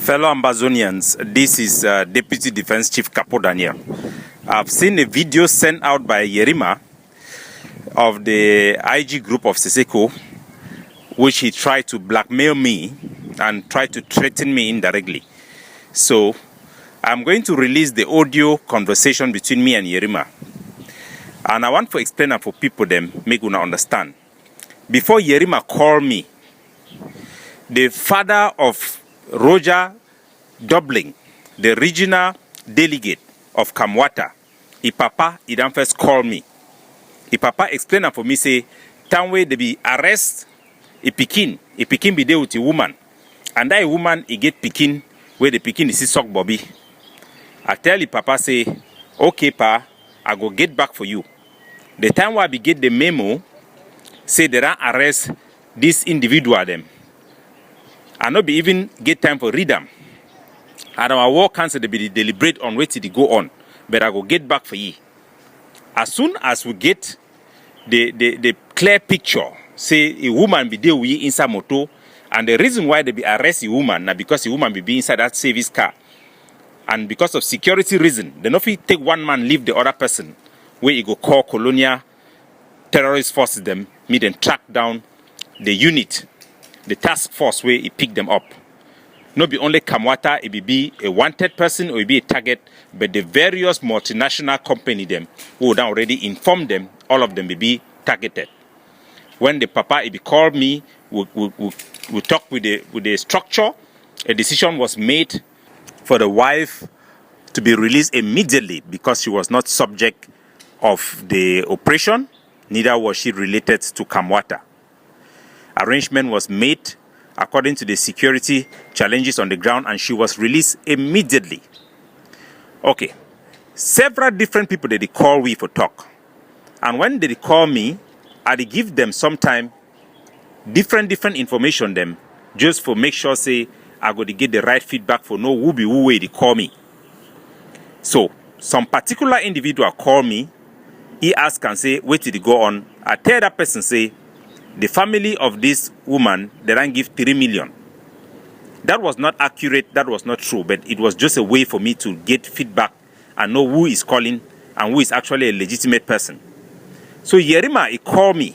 Fellow Ambazonians, this is Deputy Defense Chief Capo Daniel. I've seen a video sent out by Yerima of the IG group of Seseko, which he tried to blackmail me and tried to threaten me indirectly. So I'm going to release the audio conversation between me and Yerima. And I want to explain it for people them, make una understand. Before Yerima called me, the father of Roger Dobling, the regional delegate of Kamwata, papa, he done first call me. Papa explained for me, say, Tanwe they be arrest a Pekin be there with a woman. And that woman, he get Pekin, where the Pekin is sock Bobby. I tell the papa, say, okay, pa, I go get back for you. The time where I be get the memo, say they don't arrest this individual them. I not be even get time for read them. And our war council they be deliberate on where to go on. But I go get back for ye. As soon as we get the clear picture, say a woman be there with you inside motor, and the reason why they be arrest a woman now because the woman be inside that service car. And because of security reason, they not fit take one man leave the other person, where you go call colonial terrorist forces them, meet and track down the unit, the task force where he pick them up. Not be only Kamwata, it be a wanted person or it be a target, but the various multinational company them who would already inform them, all of them will be targeted. When the papa he be called me, we talk with the structure. A decision was made for the wife to be released immediately because she was not subject of the operation, neither was she related to Kamwata. Arrangement was made according to the security challenges on the ground, and she was released immediately. Okay, several different people that they call me for talk, and when they call me, I give them sometime different information them just for make sure say I go to get the right feedback for know who be who way they call me. So some particular individual call me, he ask and say where did it go on? I tell that person say the family of this woman, they don't give 3 million. That was not accurate, that was not true, but it was just a way for me to get feedback and know who is calling and who is actually a legitimate person. So Yerima, he called me.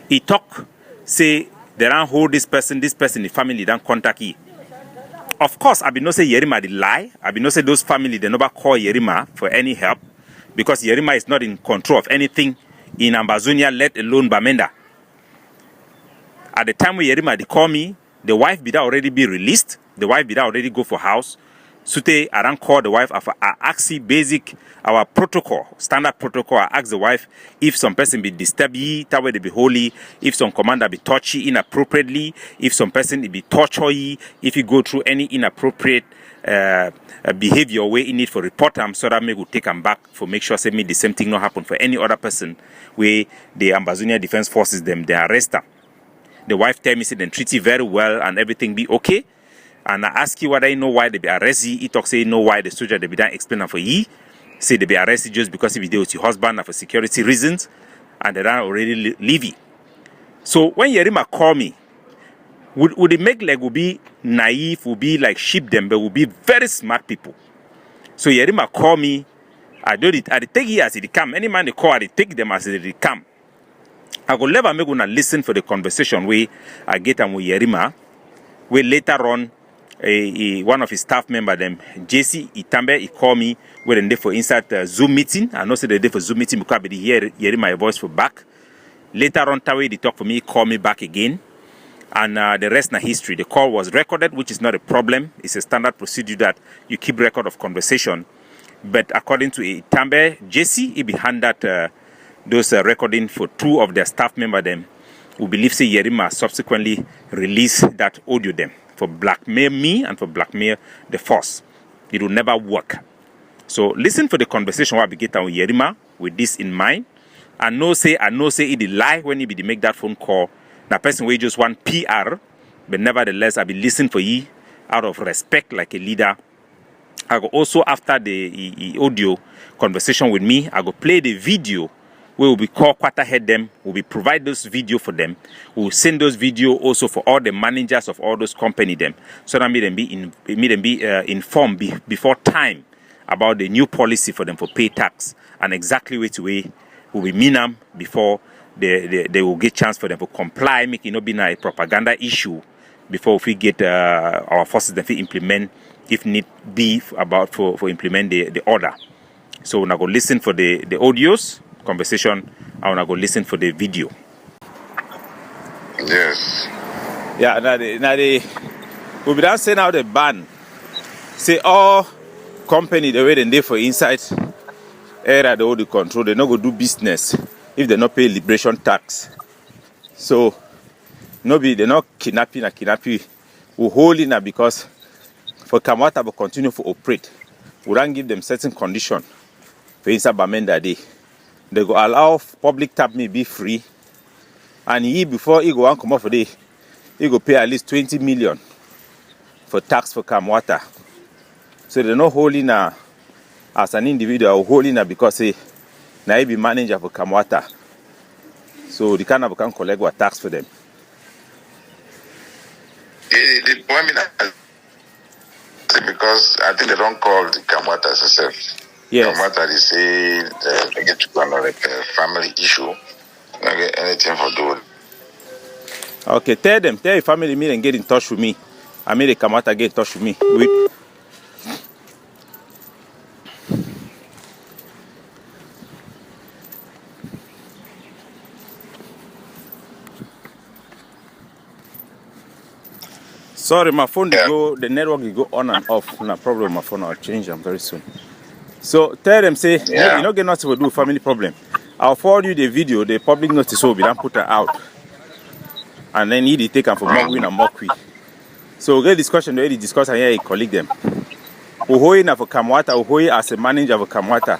He talk, say, they don't hold this person, the family don't contact you. Of course, I be not say Yerima they lie. I be not say those family, they never call Yerima for any help because Yerima is not in control of anything in Ambazonia, let alone Bamenda. At the time when Yerima they call me, the wife bid already be released. The wife bid already go for house. Sute I don't call the wife after I ask basic our protocol, standard protocol. I ask the wife if some person be disturb ye, that way they be holy. If some commander be touch ye inappropriately, if some person be torture ye, if you go through any inappropriate behavior way in it for report them, so that me will take them back for make sure say me the same thing not happen for any other person where the Ambazonia Defense Forces them they arrest them. The wife tell me say they treat you very well and everything be okay. And I ask you whether you know why they be arrested. He talk say know why the soldier they be done explain for ye. Say they be arrested just because he be there with your husband and for security reasons, and they don't already leave you. So when Yerima call me, would it make like would be naive, would be like sheep them, but would be very smart people. So Yerima call me, I do it, I take it as it come. Any man they call, I take them as it come. I go never make una listen for the conversation where I get them with Yerima, where later on one of his staff member them, JC Itambe, he call me when they for inside Zoom meeting. I know say they there for Zoom meeting because I be hearing my voice for back. Later on, Tawe they talk for me, call me back again. And the rest na history. The call was recorded, which is not a problem. It's a standard procedure that you keep record of conversation. But according to Itambe, JC, he be handed those recording for 2 of their staff member them, who believe say Yerima subsequently released that audio them for blackmail me and for blackmail the force. It will never work. So listen for the conversation where I get with Yerima with this in mind. I know say it lie when he be make that phone call. Now person will just want PR, but nevertheless I be listen for ye out of respect like a leader. I go also after the audio conversation with me, I go play the video we will be call quarter head them, we will provide those video for them, we will send those video also for all the managers of all those company them, so that may them be informed before time about the new policy for them for pay tax and exactly which way will be mean them before they will get chance for them to comply, make it not be a propaganda issue before we get our forces them to implement if need be about for implement the order. So we're going to go listen for the audios conversation. I want to go listen for the video. Yes. Yeah, now we'll be down saying out the ban. Say all company the way they dey for inside area they hold the control, they not go do business if they not pay liberation tax. So they not kidnapping. We hold in because for Kamwata will continue to operate. We don't give them certain condition for inside Bamenda Day. They go allow public tap may be free, and before he go and come off for day, he go pay at least 20 million for tax for Kamwata. So they're not holding as an individual, holding because he be manager for Kamwata. So the can collect what tax for them. The point is because I think they don't call the Kamwata herself. Yes. Kamwata, they say they get to go on like a family issue. Not get anything for doing. Okay, tell your family me and get in touch with me. I made the Kamwata get in touch with me. Sorry, my phone the network will go on and off. No problem, my phone I'll change them very soon. So tell them, say, hey, you don't get nothing to do with family problem. I'll forward you the video, the public notice will be done, put her out. And then he take them for more win and more quick. So we'll get discussion, already discuss and here he colleague them. Uhoi na for Kamwata, Uhoi as a manager for Kamwata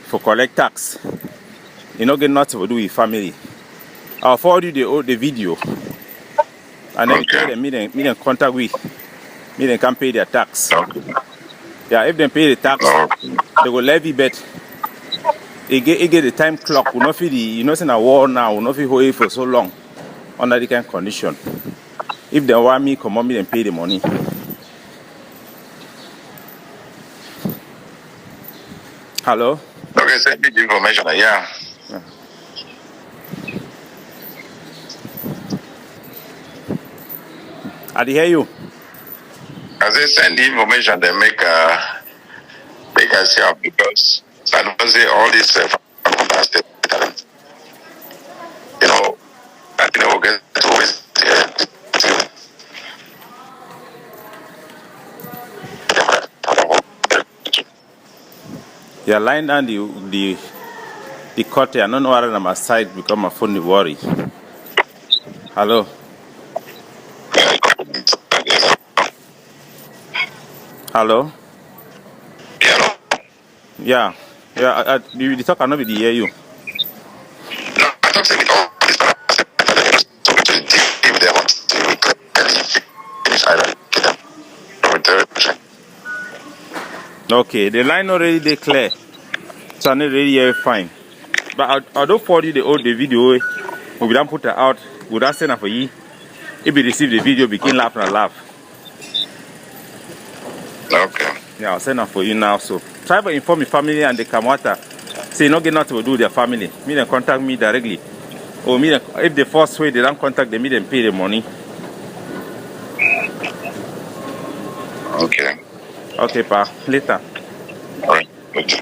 for collect tax. You don't get nothing to do with family. I'll forward you the video. And then tell them, me then contact with, me then can pay their tax. Yeah, if they pay the tax, they will levy bet. They get the time clock. We not feel you know, in a war now. We not feel hold it for so long under the kind of condition. If they want me, come on, me then pay the money. Hello. Okay, send me the information. Yeah. I hear you. As they send the information, they make us see because I don't say all this fantastic talent. You know, I think we'll get to always You're lying down the cut. I don't know whether on my side because my phone is worried. Hello. Hello? Yeah. Yeah. The talk cannot be hear you. No, I don't say all this if they want to finish island, get them. Okay, the line already they clear. So I'm not really hear fine. But I don't forward you the video. We don't put it out. We don't send it for you. If you receive the video, begin laugh and laugh. Okay. Yeah, I'll send them for you now. So try to inform your family and the Kamwata. Say not get nothing to do with their family. Me then contact me directly. Or me then, if the first way they don't contact them, me then pay the money. Okay. Okay, pa. Later. All right. Okay.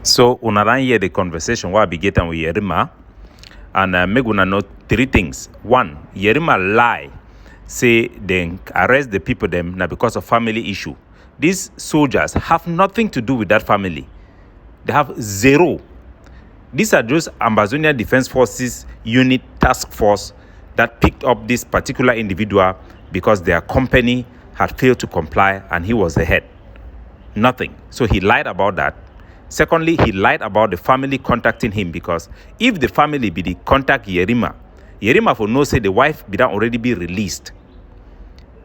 So, una dan hear the conversation where I be getting with Yerima, and make una know three things. One, Yerima lie, say they arrest the people them now because of family issue. These soldiers have nothing to do with that family. They have zero. These are just Ambazonia Defense Forces unit task force that picked up this particular individual because their company had failed to comply and he was the head. Nothing. So he lied about that. Secondly, he lied about the family contacting him because if the family be the contact Yerima for no say the wife be already be released.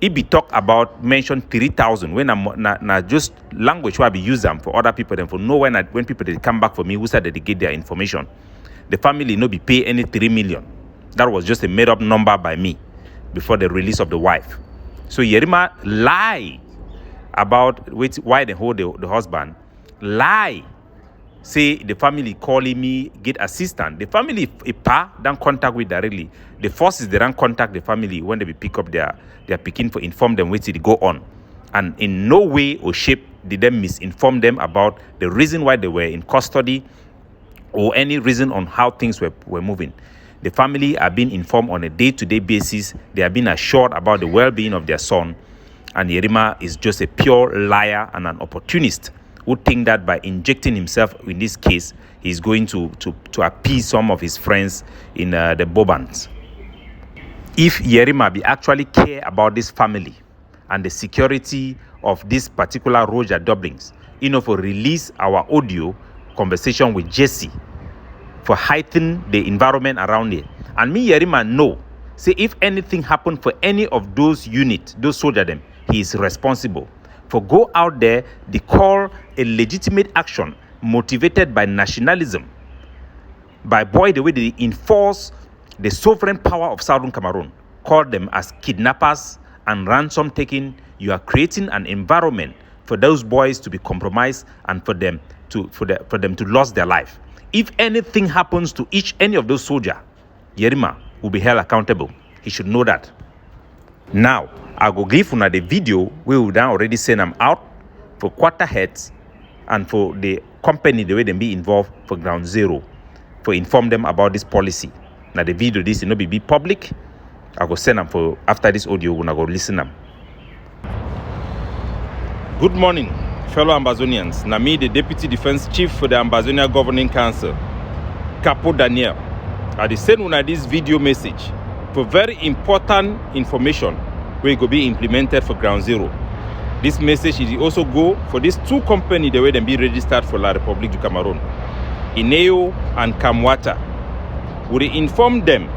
If be talk about mention 3,000 when I'm not just language where I be use them for other people, then for know when people they come back for me who said that they get their information. The family no be pay any 3 million. That was just a made up number by me before the release of the wife. So Yerima lie about why they hold the husband. Lie. Say the family calling me, get assistance. The family don't contact with directly. The forces they don't contact the family when they be pick up their picking for inform them what to go on. And in no way or shape did they misinform them about the reason why they were in custody or any reason on how things were moving. The family are being informed on a day-to-day basis. They are being assured about the well-being of their son. And Yerima is just a pure liar and an opportunist who think that by injecting himself in this case, he's going to appease some of his friends in the Bobans. If Yerima be actually care about this family and the security of this particular Roger Doublings, for release our audio conversation with Jesse, for heightening the environment around it. And me, Yerima, know, say if anything happened for any of those units, those soldiers, them, he is responsible. For go out there, they call a legitimate action motivated by nationalism, by the way they enforce the sovereign power of Southern Cameroon, call them as kidnappers and ransom taking. You are creating an environment for those boys to be compromised and for them to lose their life. If anything happens to any of those soldiers, Yerima will be held accountable. He should know that. Now, I go give you the video we will then already send them out for quarter heads and for the company the way they be involved for Ground Zero, for inform them about this policy. Now the video this will not be public. I go send them for after this audio when I go listen them. Good morning, fellow Ambazonians. Na me, the Deputy Defense Chief for the Ambazonia Governing Council, Capo Daniel. I dey send una this video message for very important information where it go be implemented for Ground Zero. This message is also go for these two companies the way they be registered for La République du Cameroon, Ineo and Kamwata. We inform them,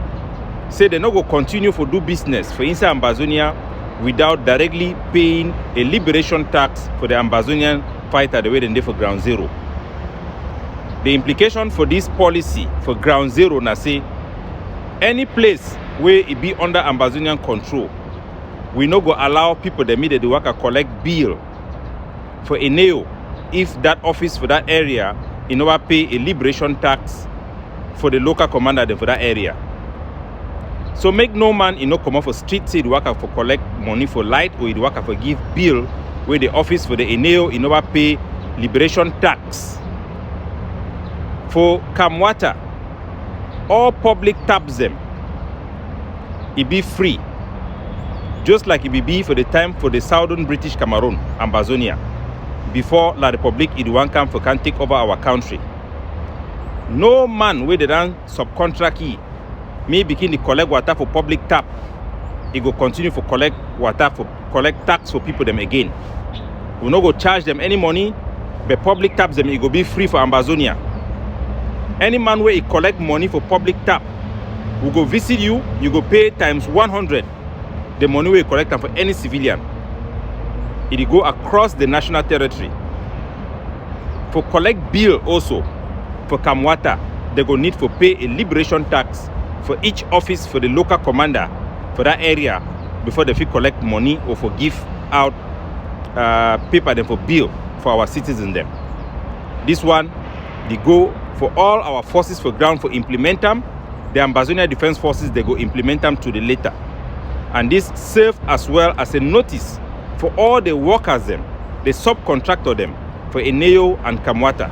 say they no go continue for do business for inside Ambazonia without directly paying a liberation tax for the Ambazonian fighter the way they did for Ground Zero. The implication for this policy for Ground Zero na say any place where it be under Ambazonian control, we no go allow people that meet the worker collect bill for Eneo if that office for that area in order pay a liberation tax for the local commander for that area. So make no man come off for street say the worker for collect money for light or the worker for give bill where the office for the Eneo in order pay liberation tax. For Kamwata, all public taps them. It be free. Just like it be for the time for the Southern British Cameroon, Ambazonia, before La République Idouan come for can take over our country. No man where they done subcontract me begin to collect water for public tap. It go continue for collect water for collect tax for people them again. We no go charge them any money, but public taps them it go be free for Ambazonia. Any man where he collect money for public tap, we go visit you, you go pay times 100 the money we collect for any civilian. It go across the national territory. For collect bill also, for Kamwata, they go need for pay a liberation tax for each office for the local commander for that area before they fit collect money or for give out paper them for bill for our citizens them. This one, they go for all our forces for ground for implement them. The Ambazonia Defense Forces, they go implement them to the later. And this serve as well as a notice for all the workers them, the subcontractor them, for Eneo and Kamwata.